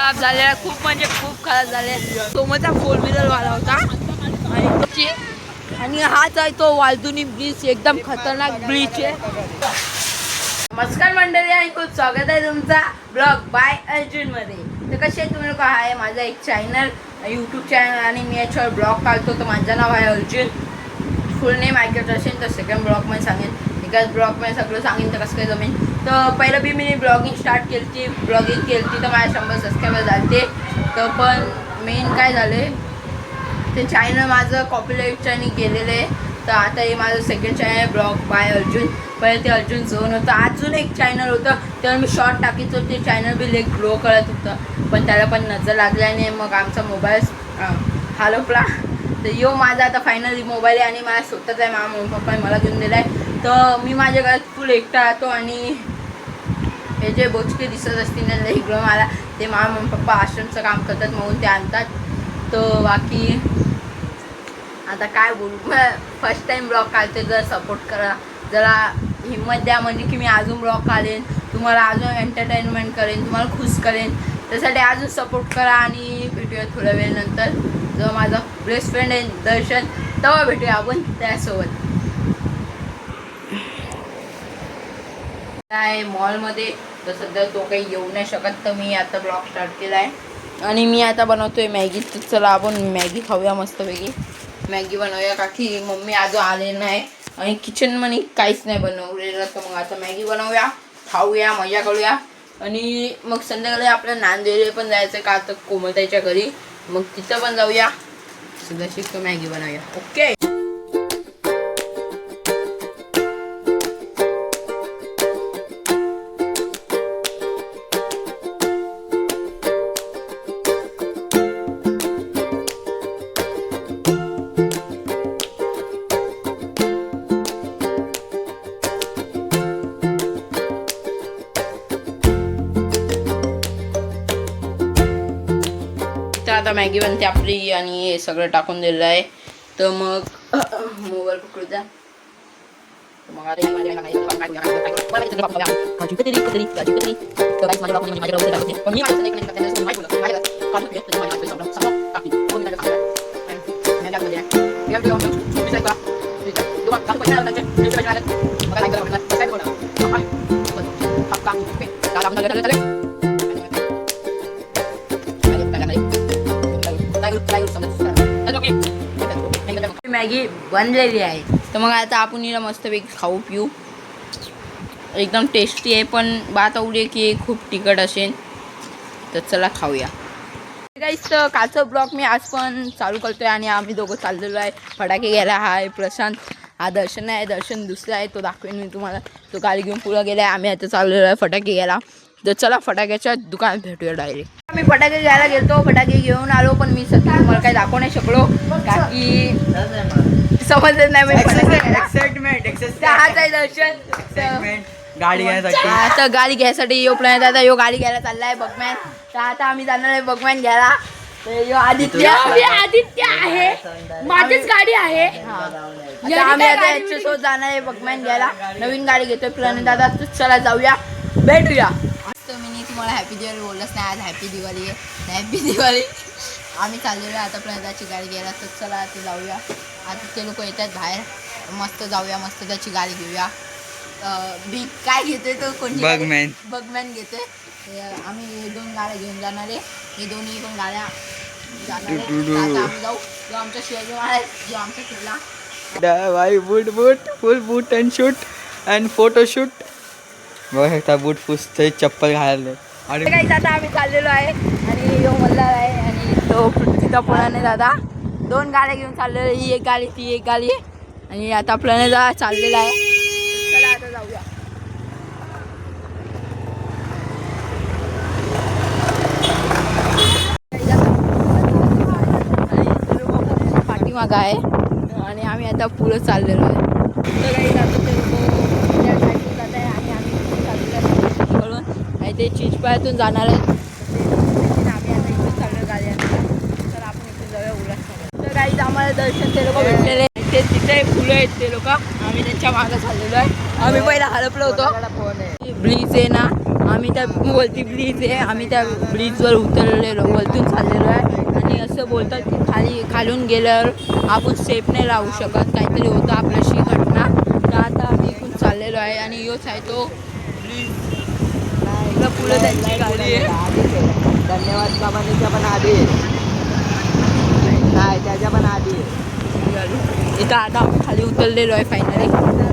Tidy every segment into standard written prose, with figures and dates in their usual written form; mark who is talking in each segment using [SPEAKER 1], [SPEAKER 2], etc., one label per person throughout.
[SPEAKER 1] खराब झाले, खूप म्हणजे खूप खराब झाले. सोमचा 4 व्हीलर वाला होता आणि हाच आहे तो वालदुनी ब्रिज, एकदम खतरनाक ब्रिज आहे. नमस्कार मंडळी आणि खूप स्वागत आहे तुमचा ब्लॉग बाय अर्जुन मध्ये. तर कसे तुम्ही लोक आहे, माझा एक चॅनल यूट्यूब चॅनल आणि मी याच्यावर ब्लॉग काढतो. तर माझं नाव आहे अर्जुन, फुल नेम ऐकत असेल तर सेकंड ब्लॉगमध्ये सांगेन, एकाच ब्लॉगमध्ये सगळं सांगेन तर कसं काय जमेन. तर पहिलं बी मी ब्लॉगिंग स्टार्ट केली, ब्लॉगिंग केली तर माझ्या 100 सबस्क्रायबर झाले. तर पण मेन काय झाले ते चॅनल माझं कॉपीराईटच्याने गेलेलं आहे. तर आता हे माझं second channel blog by Arjun. पहिले ते अर्जुन झोन होतं, अजून एक चॅनल होतं त्यावर मी शॉर्ट टाकीत होते. ते चॅनल बी लेक ग्रो करत होतं, पण त्याला पण नजर लागल्याने मग आमचा मोबाईल हलपला. तर यो माझा आता फायनली मोबाईल आहे आणि माझा स्वतःचा आहे. माझ्या मम्मी पप्पाने मला घेऊन दिला आहे. तर मी माझ्या घरात फुल एकटा राहतो आणि हे जे बोचके दिसत असतील ना इकडं मला, ते माझ्या मम्मी पप्पा आश्रमचं काम करतात म्हणून ते आणतात. तर बाकी आता काय बोलू, फर्स्ट टाईम ब्लॉग काढते, जरा सपोर्ट करा, जरा हिंमत द्या, म्हणजे की मी अजून ब्लॉग काढेन, तुम्हाला अजून एंटरटेनमेंट करेन, तुम्हाला खुश करेन. त्यासाठी अजून सपोर्ट करा आणि भेटूया थोड्या वेळेनंतर. जेव्हा माझा बेस्ट फ्रेंड आहे दर्शन, तेव्हा भेटूया आपण त्यासोबत. काय मॉलमध्ये तर सध्या तो काही येऊ नाही शकत, तर मी आता ब्लॉग स्टार्ट केला आहे आणि मी आता बनवतोय मॅगी. तर चला आपण मॅगी खाऊया मस्तपैकी. मॅगी बनवूया का की मम्मी अजून आले नाही आणि किचनमध्ये काहीच नाही बनवलेलं. तर मग आता मॅगी बनवूया, खाऊया, मजा करूया आणि मग संध्याकाळी आपल्या नांदेडला पण जायचं का तर कोमलताईच्या घरी, मग तिथं पण जाऊया. सध्या शिकतो मॅगी बनवूया. ओके. आता मॅगी बनते आपली आणि हे सगळं टाकून दिलेलं आहे. तर मग मोबाईल पकडूया. मग आता मॅगी बनलेली आहे. तर मग आता आपण हिला मस्तपैकी खाऊ पिऊ. एकदम टेस्टी आहे, पण बात आवडे की खूप तिखट असेल. तर चला खाऊया. गाईस, तर कालचं ब्लॉग मी आज पण चालू करतोय आणि आम्ही दोघं चाललेलो आहे फटाके घ्यायला. हा आहे प्रशांत, हा दर्शन आहे. दर्शन दुसरा आहे, तो दाखवेन मी तुम्हाला. तो गाडी घेऊन पुढं गेला आहे, आम्ही आता चाललेलो आहे फटाके घ्यायला. तर चला फटाक्याच्या दुकानात भेटूया डायरेक्ट. आम्ही फटाके घ्यायला गेलो, फटाके घेऊन आलो, पण मी सध्या तुम्हाला काही दाखवू नाही शकलो का की समजत नाही.
[SPEAKER 2] गाडी घ्यायसाठी
[SPEAKER 1] आता गाडी घ्यायसाठी यो प्लॅन. आता यो गाडी घ्यायला चाललाय बगमॅन. तर आता आम्ही जाणार आहे बगमॅन घ्यायला. तर यो आदित्य आहे, माझीच गाडी आहे. आम्ही आता याच्यासोबत जाणार आहे बगमॅन घ्यायला. नवीन गाडी घेतोय प्लॅन. दादा चला जाऊया, भेटूया. तर मी तुम्हाला हॅपी दिवाळी बोललंच नाही, आज हॅपी दिवाळी आहे. हॅपी दिवाळी. आम्ही चाललेलो आहे आता प्लॅनची गाडी घ्यायला. तर चला आता जाऊया. आता ते लोक येतात बाहेर, मस्त जाऊया, मस्त त्याची गाडी घेऊया. बी काय घेतोय तो कोणती? बगमॅन घेतोय. आम्ही 2 गाड्या घेऊन जाणार आहे. हे दोन्ही पण गाड्या जाणार आहे. आता आम्ही जाऊ. जो आमच्या शिवाजी महाराज, जो आमच्या किल्ला
[SPEAKER 2] भाई boot full boot and shoot and photoshoot. बघा बूट पुसते, चप्पल घालले आणि
[SPEAKER 1] काही आता आम्ही चाललेलो आहे आणि यो मल्हार आहे आणि तो तिथं पुण्याने दादा 2 गाड्या घेऊन चाललेलो. ही एक गाडी, ती एक गाडी आणि आता आपल्याला चाललेला आहे. चला आता जाऊया. पाठीमागं आहे आणि आम्ही आता पुढं चाललेलो आहे. तर काही आता ते लोक त्या साईडून जात आहे आणि आम्ही चाललेलो आहे कळून ते चिंचपाळ्यातून जाणार आहे. आम्ही आता इथून चाललो गाडी. तर आपण इथून जाऊया उल्हासनगर. तर काही आम्हाला दर्शन ते लोक भेटलेले, ते तिथे फुलं आहेत ते लोक. आम्ही त्यांच्या मागं चाललेलो आहे. आम्ही पहिला हरपलो होतो. ब्रिज आहे ना, आम्ही त्या वरती ब्रिज आहे, आम्ही त्या ब्रिजवर उतरलेलो, वरतून चाललेलो आहे. आणि असं बोलतात की खालून गेल्यावर आपण सेफ नाही राहू शकत, काहीतरी होतं आपल्याशी घटना. तर आता आम्ही इकडून चाललेलो आहे आणि योच आहे तो ब्रिज. पुढे त्यांची गाडी आहे.
[SPEAKER 2] धन्यवाद कमानीच्या पण आधी नाही, त्याच्या पण आधी
[SPEAKER 1] इथं आता आपण खाली उतरलेलो आहे फायनली.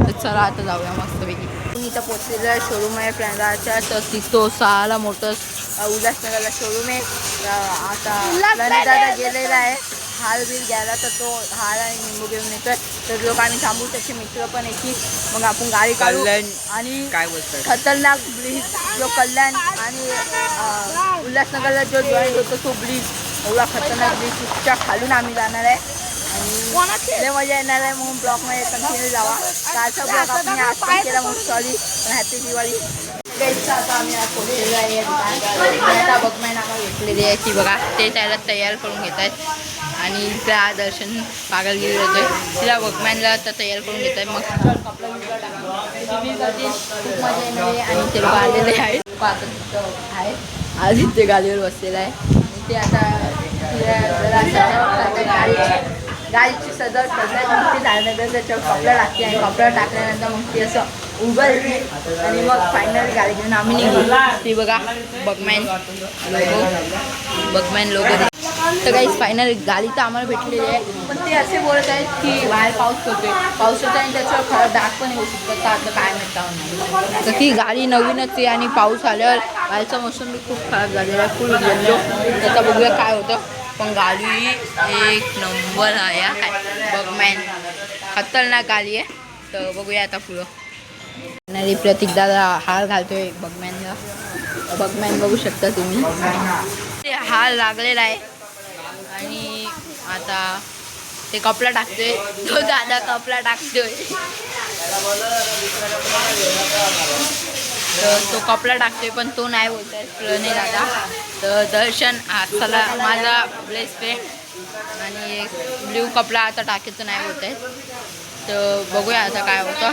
[SPEAKER 1] तर चला आता जाऊया मस्तपैकी. इथं पोचलेलं आहे, शोरूम आहे फ्रेंडाच्या. तर तिथं 6 मोटर्स उल्हासनगरला शोरूम आहे. आता दादा गेलेला आहे हार बिल घ्यायला, तर तो हार आणि निंबू घेऊन येतोय. तर लोक आम्ही थांबू, त्याचे मित्र पण येतील. मग आपण गाडी काढू. आणि
[SPEAKER 2] काय बोलतात
[SPEAKER 1] खतरनाक ब्रिज जो कल्याण आणि उल्हासनगरला जो जॉईंट होतो तो ब्रिज, एवढा खतरनाक ब्रिजच्या खालून आम्ही जाणार आहे. आणि लय मजा येणार आहे. म्हणून ब्लॉगमध्ये कंटिन्यू जावा. कालचा ब्लॉग आपण आज पण केला, म्हणून सॉरी, पण हॅपी दिवाळी. आता आम्ही आज पोहोचलेलो आहे या ठिकाणी. आता बघमाय नाका घेतलेली आहे ती बघा, ते त्याला तयार करून घेत आहेत. आणि त्या दर्शन पागलगिरी होतोय, तिला बघमॅनला आता तयार करून घेत आहे. मग खूप मजा येणार आहे. आणि ते लोक आलेले आहेत, आहे आदित्य गाडीवर बसलेला आहे. आणि ते आता गाडीची सजावट करतात. मग ते झाल्यानंतर त्याच्यावर कपडा टाकते आणि कपडा टाकल्यानंतर मग ती असं उभं येते. आणि मग फायनल गाडी घेऊन आम्ही निघू. ती बघा बगमॅन लोगो. तर काही फायनल गाडी तर आम्हाला भेटलेली आहे. पण ते असे बोलत आहेत की बाहेर पाऊस पडतोय, पाऊस होता आणि त्याच्यावर खरं डाग पण येऊ शकतो. तर आता काय माहिती तर ती गाडी नवीनच आहे आणि पाऊस आल्यावर गाडीचा मोसम बी खूप खराब झालेला आहे, फुल गेलो. त्याचा बघूया काय होतं. पण गाडी एक नंबर आहे, काय बगमॅन खतरनाक गाडी आहे. तर बघूया आता पुढं. नाही प्रतीक दादा हार घालतोय बगमॅनला. बगमॅन बघू शकता तुम्ही, ते हार लागलेला आहे. आणि आता ते कपडा टाकतोय, तो दादा कपडा टाकतोय. तर तो कपडा टाकतोय पण तो नाही बोलतोय प्रणय दादा. तर दर्शन चला माझा बेस्ट फ्रेंड आणि ब्ल्यू कपडा आता टाकायचं नाही बोलत आहे. तर बघूया आता काय होतं.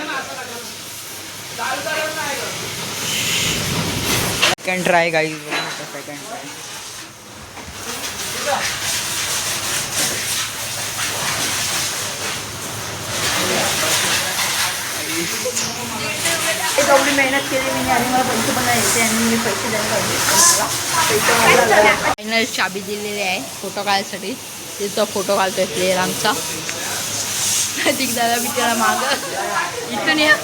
[SPEAKER 2] Second try guys, second try.
[SPEAKER 1] एवढी मेहनत केली मी आणि मला पैसे पण नाही येते आणि मी पैसे द्यायला पाहिजे. फायनल चाबी दिलेली आहे फोटो काढायसाठी. तिथं फोटो काढतोय प्लेयर आमचा. प्रतीक दादा बिचारा मागं इथून या.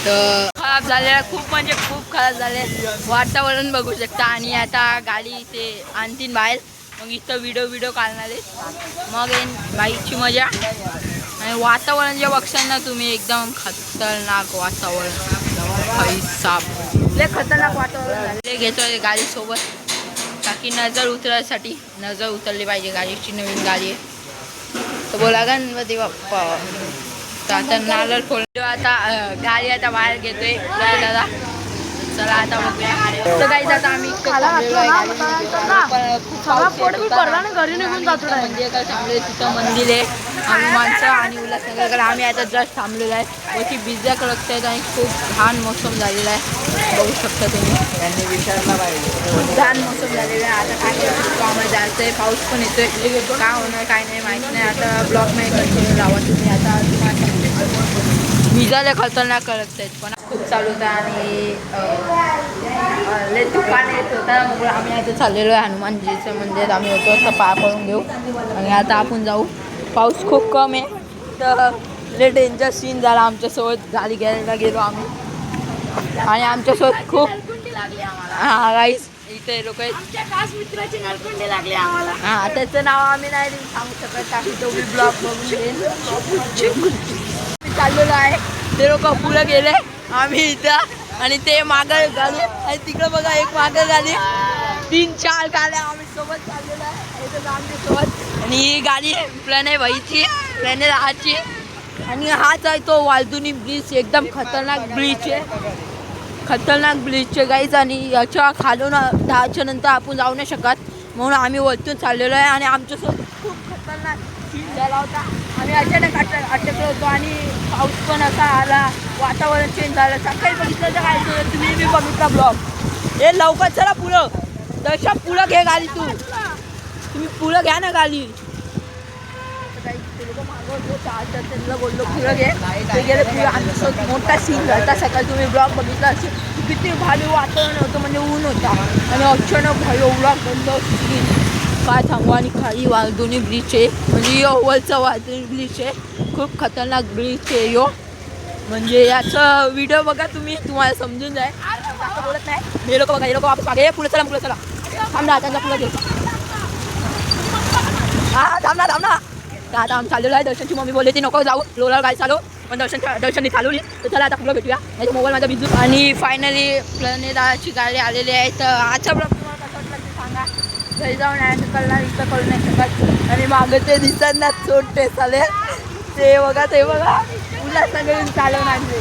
[SPEAKER 1] तर खराब झालेला, खूप म्हणजे खूप खराब झाले. वातावरण बघू शकता. आणि आता गाडी ते आणतीन बाहेर, मग इथं व्हिडिओ काढणार आहे. मग येईन बाईकची मजा. आणि वातावरण जे बघशाल ना तुम्ही, एकदम खतरनाक वातावरण. साप लय खतरनाक वातावरण झाले. घेतोय गाडीसोबत ताकी नजर उतरली पाहिजे. गाडीची नवीन गाडी आहे. तर बोला गणपती बाप्पा. तर आता नारळ फोडलो. आता गाडी आता बाहेर घेतोय दादा. चला आता बघूया. तर काही आता आम्ही घरी निघून जातो. मंदिर थांबले, तिथं मंदिर आहे हनुमानचं आणि उल्हासनगरकडे आम्ही आता जस्ट थांबलेलो आहे. वरती बिझ्या कळत आहेत आणि खूप छान मोसम झालेला आहे, बघू शकता तुम्ही.
[SPEAKER 2] त्यांनी विचारला पाहिजे,
[SPEAKER 1] छान मोसम झालेला आहे. आता काय करायचं, आम्हाला जायचं आहे. पाऊस पण येतोय, काय होणार काय नाही माहीत नाही. आता ब्लॉगमध्ये कंटिन्यू राहा तुम्ही. आता विजाला खतरनाक करत आहेत पण खूप चालू होता आणि लय तुफान येत होता. मग आम्ही आता चाललेलो आहे हनुमानजीचं मंदिर. आम्ही होतो असं पाया पडून घेऊ आणि आता आपण जाऊ. पाऊस खूप कम आहे, तर लय डेंजर सीन झाला आमच्यासोबत. गाडी घ्यायला गेलो आम्ही आणि आमच्यासोबत खूप हां गाईस इथे लोक आहेत.
[SPEAKER 3] मित्राची नळकुंडी लागली आम्हाला.
[SPEAKER 1] हां त्याचं नाव आम्ही नाही सांगू शकत, टाकी तो मी ब्लॉग बघून घेईन. चाललेलो आहे. ते लोक पुढे गेले, आम्ही इथं आणि ते मागं गाडी. आणि तिकडं बघा एक मागं गाडी, 3-4 गाड्या आम्ही सोबत चाललेलो आहे आमच्यासोबत. आणि ही गाडी प्रणय भाईची, प्रणय राहाची. आणि हाच आहे तो वालदुनी ब्रिज, एकदम खतरनाक ब्रिज आहे, खतरनाक ब्रिजचे गाईज. आणि याच्या खालून 10च्या नंतर आपण जाऊ नाही शकत, म्हणून आम्ही वरतून चाललेलो आहे. आणि आमच्यासोबत खूप खतरनाक सीन झाला होता. आम्ही अचानक अटकलो होतो आणि पाऊस पण असा आला, वातावरण चेंज झालं. सकाळी बघितलं तर काय झालं, तुम्ही मी बघितला ब्लॉग. हे लवकर चला पुढं, दर्शक पुढं घे गाडी. तुम्ही पुढं घ्या ना गाडी. त्यांना बोललो पुढं घे, ते गेले पुढं. आमचं मोठा सीन झाला सकाळी, तुम्ही ब्लॉग बघितला असेल. किती भारी वातावरण होतं, म्हणजे ऊन होता आणि अचानक भाई एवढा बंद सीन काय सांगू. आणि खाली वालदुनी ब्रिज आहे, म्हणजे ओव्हलचा वालदुनी ब्रिज आहे. खूप खतरनाक ब्रिज आहे यो. म्हणजे याचं व्हिडिओ बघा तुम्ही, तुम्हाला समजून जाईल. आता बोलत नाही हे लोक. बघा हे लोक वापस मागे. पुढे चला पुढे चला. थांब ना त्यांना पुढे घेऊ. हा थांब ना. आता आम्ही चाललेलो आहे. दर्शनची मम्मी बोलली ती नको जाऊ, रोलर गाडी चालू. पण दर्शनने चालवली. तर चला आता पुढं भेटूया. नाही मोबाईल माझा बिझू. आणि फायनली प्रणेदाची गाडी आलेली आहे. तर आजचा ब्लॉग तुम्हाला कसा वाटला ते सांगा. घरी जाऊन ॲड करणार, इथं करू नाही शकत. आणि मागं ते दिसतात ना छोटे चालेल, ते बघा उल्हासनगरून चालवून आणले.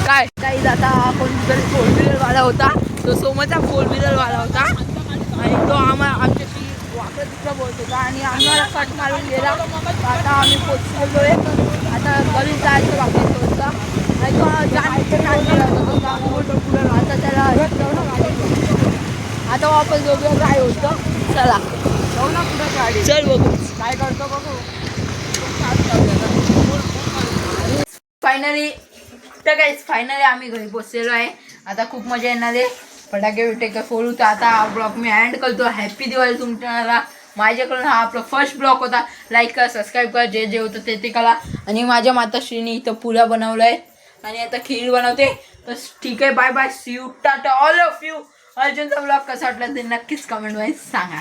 [SPEAKER 1] काय काही आता कोणतरी 4 व्हीलरवाला होता, तो सोमचा 4 व्हीलरवाला होता. आणि तो आमच्याशी वाकडं तिकडं बोलत होता आणि आम्हाला कट मारून गेला. आता आम्ही पोचलेलो आहे. आता घरी जायचं बाकी होतं. आणि तो आता त्याला आता वापस बघूया काय होतं. चला जाऊ ना पुढं गाडी. चल बघू काय करतो बघू. फायनली आम्ही घरी पोचलेलो आहे. आता खूप मजा येणार आहे. फटाके बिटाके फोडू. तर आता हा ब्लॉग मी एंड करतो. हॅपी दिवाळी तुमच्याला. माझ्याकडून हा आपला फर्स्ट ब्लॉग होता. लाईक करा, सबस्क्राईब करा, जे जे होतं ते करा. आणि माझ्या माताश्रीने इथं पुऱ्या बनवलं आहे आणि आता खीर बनवते. तर ठीक आहे, bye bye, see you, tata all of you. अर्जुनचा ब्लॉग कसा वाटला ते नक्कीच कमेंटमध्ये सांगा.